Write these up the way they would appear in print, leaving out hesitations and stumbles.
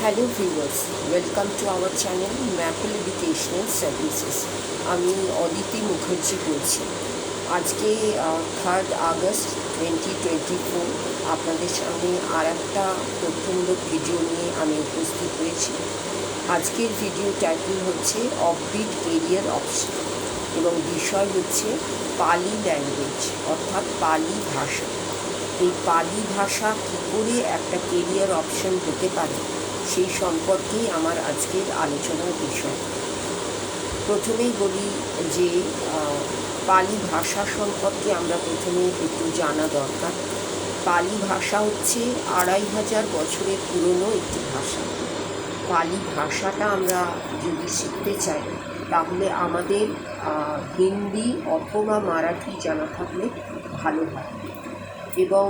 Hello viewers, welcome to our channel maple educational services. আমি অদিতি মুখার্জি বলছি। আজকে 3rd আগস্ট 2024 আপনাদের সামনে আর একটা তথ্যমূলক ভিডিও নিয়ে আমি উপস্থিত হয়েছি। আজকের ভিডিও টাইটেল হচ্ছে অফবিট কেরিয়ার অপশন এবং বিষয় হচ্ছে পালি ল্যাঙ্গুয়েজ অর্থাৎ পালি ভাষা। এই পালি ভাষা কী করে একটা কেরিয়ার অপশন হতে পারে সেই সম্পর্কেই আমার আজকের আলোচনার বিষয়। প্রথমেই বলি যে পালি ভাষা সম্পর্কে আমরা প্রথমে একটু জানা দরকার। পালি ভাষা হচ্ছে 2500 বছরের পুরনো একটি ভাষা। পালি ভাষাটা আমরা যদি শিখতে চাই তাহলে আমাদের হিন্দি অথবা মারাঠি জানা থাকলে ভালো হয়। এবং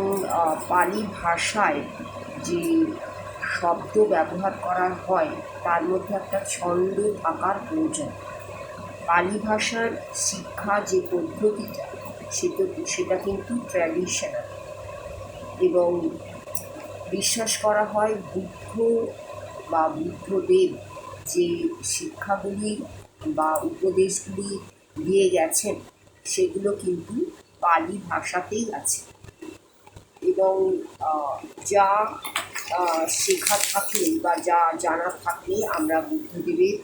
পালি ভাষায় যে শব্দ ব্যবহার করা হয় তার মধ্যে একটা ছন্দ থাকার প্রয়োজন। পালি ভাষার শিক্ষা যে পদ্ধতিটা সেটা কিন্তু ট্র্যাডিশনাল এবং বিশ্বাস করা হয় বুদ্ধদেব যে শিক্ষাগুলি বা উপদেশগুলি দিয়ে গেছেন সেগুলো কিন্তু পালি ভাষাতেই আছে। এবং যা শেখা থাকলে বা যা জানা থাকলে আমরা বুদ্ধদেবের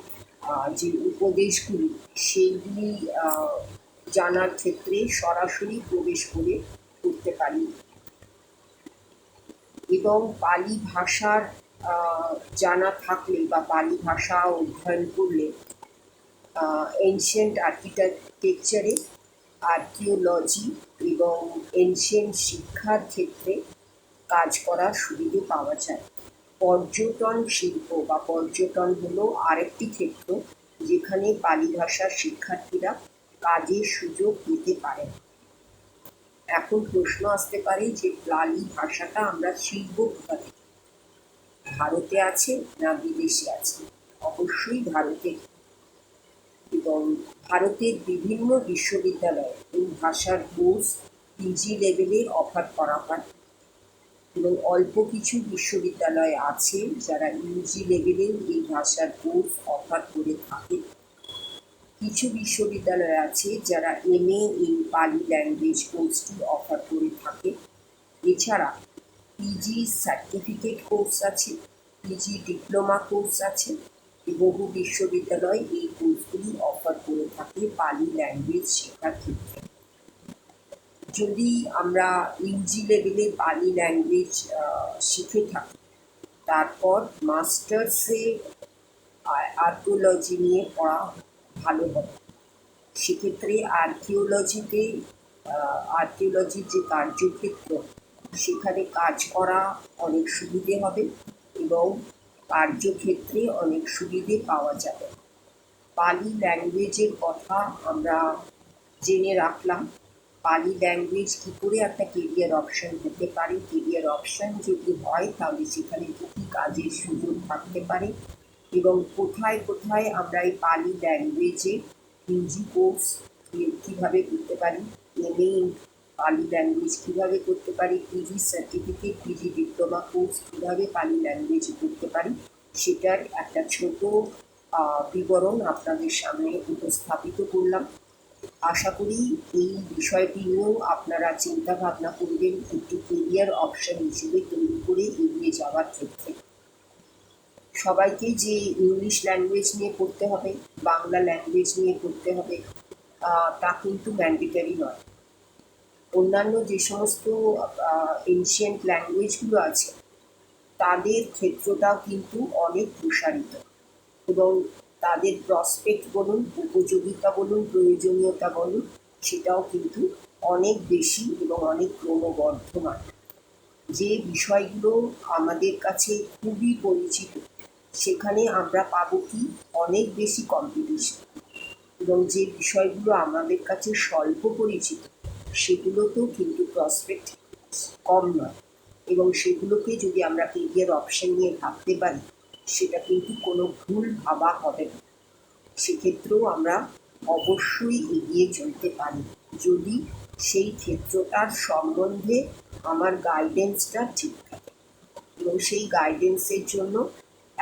যে উপদেশগুলি সেইগুলি জানার ক্ষেত্রে সরাসরি প্রবেশ করতে পারি। এবং পালি ভাষার জানা থাকলে বা পালি ভাষা অধ্যয়ন করলে এনশিয়েন্ট আর্কিটেকচারে, আর্কিওলজি এবং এনশিয়েন্ট শিক্ষার ক্ষেত্রে কাজ করার সুবিধে পাওয়া যায়। পর্যটন শিল্প বা পর্যটন হলো আরেকটি ক্ষেত্র যেখানে পালি ভাষার শিক্ষার্থীরা কাজের সুযোগ পেতে পারে। এখন প্রশ্ন আসতে পারে যে পালি ভাষাটা আমরা শিখব কোথা থেকে? ভারতে আছে না বিদেশে আছে? অবশ্যই ভারতে। এবং ভারতের বিভিন্ন বিশ্ববিদ্যালয়ে এই ভাষার কোর্স পিজি লেভেলে অফার করা হয় এবং অল্প কিছু বিশ্ববিদ্যালয় আছে যারা ইউজি লেভেলে এই ভাষার কোর্স অফার করে থাকে। কিছু বিশ্ববিদ্যালয় আছে যারা এমএ ইন পালি ল্যাঙ্গুয়েজ কোর্সটি অফার করে থাকে। এছাড়া পিজি সার্টিফিকেট কোর্স আছে, পিজি ডিপ্লোমা কোর্স আছে। বহু বিশ্ববিদ্যালয় এই কোর্সগুলি অফার করে থাকে পালি ল্যাঙ্গুয়েজ শেখার ক্ষেত্রে। যদি আমরা ইউজি লেভেলে পালি ল্যাঙ্গুয়েজ শিখে থাকি, তারপর মাস্টার্সে আর্কিওলজি নিয়ে পড়া ভালো হবে। সেক্ষেত্রে আর্কিওলজির যে কার্যক্ষেত্র সেখানে কাজ করা অনেক সুবিধে হবে এবং কার্যক্ষেত্রে অনেক সুবিধে পাওয়া যাবে। পালি ল্যাঙ্গুয়েজের কথা আমরা জেনে রাখলাম। পালি ল্যাঙ্গুয়েজ কী করে একটা কেরিয়ার অপশন হতে পারে, কেরিয়ার অপশন যদি হয় তাহলে সেখানে কী কী কাজের সুযোগ থাকতে পারে এবং কোথায় কোথায় আমরা এই পালি ল্যাঙ্গুয়েজে ইউজি কোর্স কীভাবে করতে পারি, এমএ পালি ল্যাঙ্গুয়েজ কীভাবে করতে পারি, PG certificate, PG diploma course কীভাবে পালি ল্যাঙ্গুয়েজ করতে পারি, সেটার একটা ছোট বিবরণ আপনাদের সামনে উপস্থাপিত করলাম। আশা করি এই বিষয়টি নিয়েও আপনারা চিন্তা ভাবনা করবেন একটি কেরিয়ার অপশন হিসেবে তৈরি করে এগিয়ে যাওয়ার ক্ষেত্রে। সবাইকে যে ইংলিশ ল্যাঙ্গুয়েজ নিয়ে পড়তে হবে, বাংলা ল্যাঙ্গুয়েজ নিয়ে পড়তে হবে তা কিন্তু ম্যান্ডেটারি নয়। অন্যান্য যে সমস্ত এনশিয়েন্ট ল্যাঙ্গুয়েজগুলো আছে তাদের ক্ষেত্রটাও কিন্তু অনেক প্রসারিত এবং তাদের প্রসপেক্ট বলুন, উপযোগিতা বলুন, প্রয়োজনীয়তা বলুন, সেটাও কিন্তু অনেক বেশি এবং অনেক ক্রমবর্ধমান। যে বিষয়গুলো আমাদের কাছে খুবই পরিচিত সেখানে আমরা পাবো কি অনেক বেশি কম্পিটিশন, এবং যে বিষয়গুলো আমাদের কাছে স্বল্প পরিচিত সেগুলোতেও কিন্তু প্রসপেক্ট কম নয়। এবং সেগুলোকে যদি আমরা কেরিয়ার অপশন নিয়ে ভাবতে পারি সেটা কিন্তু কোনো ভুল ভাবা হবে না। সেক্ষেত্রেও আমরা অবশ্যই এগিয়ে চলতে পারি যদি সেই ক্ষেত্রটার সম্বন্ধে আমার গাইডেন্সটা ঠিক থাকে। এবং সেই গাইডেন্সের জন্য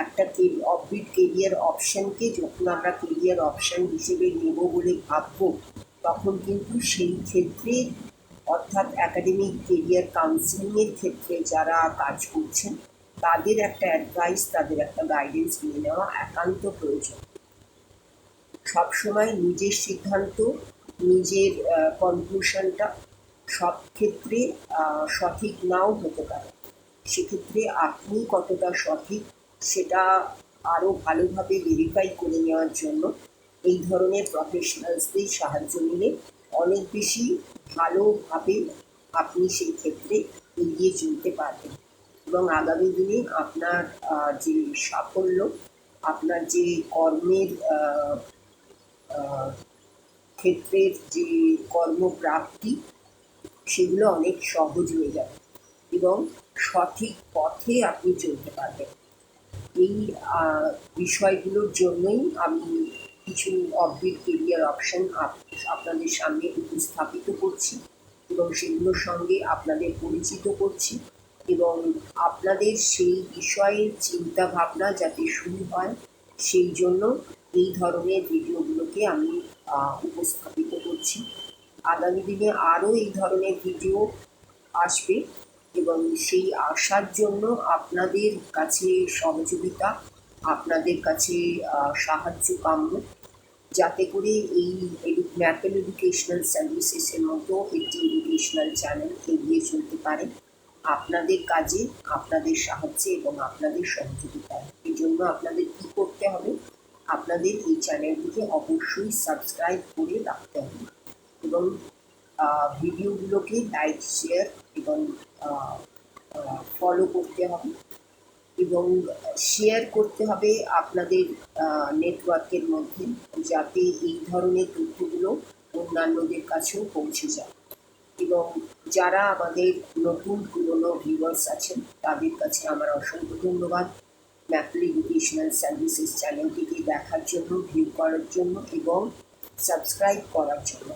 একটা অফবিট কেরিয়ার অপশানকে যখন আমরা কেরিয়ার অপশান হিসেবে নেব বলে ভাববো, তখন কিন্তু সেই ক্ষেত্রে অর্থাৎ একাডেমিক কেরিয়ার কাউন্সিলিংয়ের ক্ষেত্রে যারা কাজ করছেন তাদের একটা অ্যাডভাইস, তাদের একটা গাইডেন্স নিয়ে নেওয়া একান্ত প্রয়োজন। সবসময় নিজের সিদ্ধান্ত, নিজের কনক্লুশনটা সব ক্ষেত্রে সঠিক নাও হতে পারে। সেক্ষেত্রে আপনি কতটা সঠিক সেটা আরও ভালোভাবে ভেরিফাই করে নেওয়ার জন্য এই ধরনের প্রফেশনালসদের সাহায্য নিলে অনেক বেশি ভালোভাবে আপনি সেই ক্ষেত্রে এগিয়ে চলতে পারবেন এবং আগামী দিনে আপনার যে সাফল্য, আপনার যে কর্মের ক্ষেত্রের যে কর্মপ্রাপ্তি, সেগুলো অনেক সহজ হয়ে যাবে এবং সঠিক পথে আপনি চলতে পারবেন। এই বিষয়গুলোর জন্যই আমি কিছু অফবিট কেরিয়ার অপশন আপনাদের সামনে উপস্থাপিত করছি এবং সেগুলোর সঙ্গে আপনাদের পরিচিত করছি এবং আপনাদের সেই বিষয়ের চিন্তা ভাবনা যাতে শুরু হয় সেই জন্য এই ধরনের ভিডিওগুলোকে আমি উপস্থাপিত করছি। আগামী দিনে আরও এই ধরনের ভিডিও আসবে এবং সেই আসার জন্য আপনাদের কাছে সহযোগিতা, আপনাদের কাছে সাহায্য কাম্য, যাতে করে এই ম্যাপেল এডুকেশনাল সার্ভিসেসের মতো একটি এডুকেশনাল চ্যানেল এগিয়ে চলতে পারে আপনাদের কাজে, আপনাদের সাহায্যে এবং আপনাদের সহযোগিতায়। এই জন্য আপনাদের কী করতে হবে, আপনাদের এই চ্যানেলটিকে অবশ্যই সাবস্ক্রাইব করে রাখতে হবে এবং ভিডিওগুলোকে লাইক, শেয়ার এবং ফলো করতে হবে এবং শেয়ার করতে হবে আপনাদের নেটওয়ার্কের মধ্যে, যাতে এই ধরনের তথ্যগুলো অন্যান্যদের কাছেও পৌঁছে যায় এবং যারা আমাদের নতুন পুরনো ভিউয়ার্স আছেন তাদের কাছে আমার অসংখ্য ধন্যবাদ ম্যাপল এডুকেশনাল সার্ভিসেস চ্যানেলটিকে দেখার জন্য, ভিউ করার জন্য এবং সাবস্ক্রাইব করার জন্য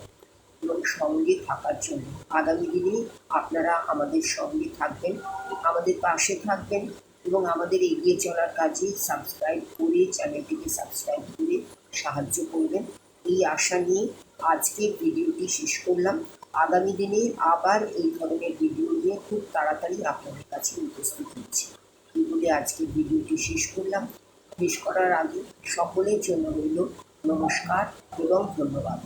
এবং সঙ্গে থাকার জন্য। আগামী দিনে আপনারা আমাদের সঙ্গে থাকবেন, আমাদের পাশে থাকবেন এবং আমাদের এগিয়ে চলার কাজে সাবস্ক্রাইব করে, চ্যানেলটিকে সাবস্ক্রাইব করে সাহায্য করবেন। এই আশা নিয়ে আজকের ভিডিওটি শেষ করলাম। আগামী দিনে আবার এই ধরনের ভিডিও নিয়ে খুব তাড়াতাড়ি আপনাদের কাছে উপস্থিত হচ্ছি। এই বলে আজকের ভিডিওটি শেষ করলাম। শেষ করার আগে সকলের জন্য রইল নমস্কার এবং ধন্যবাদ।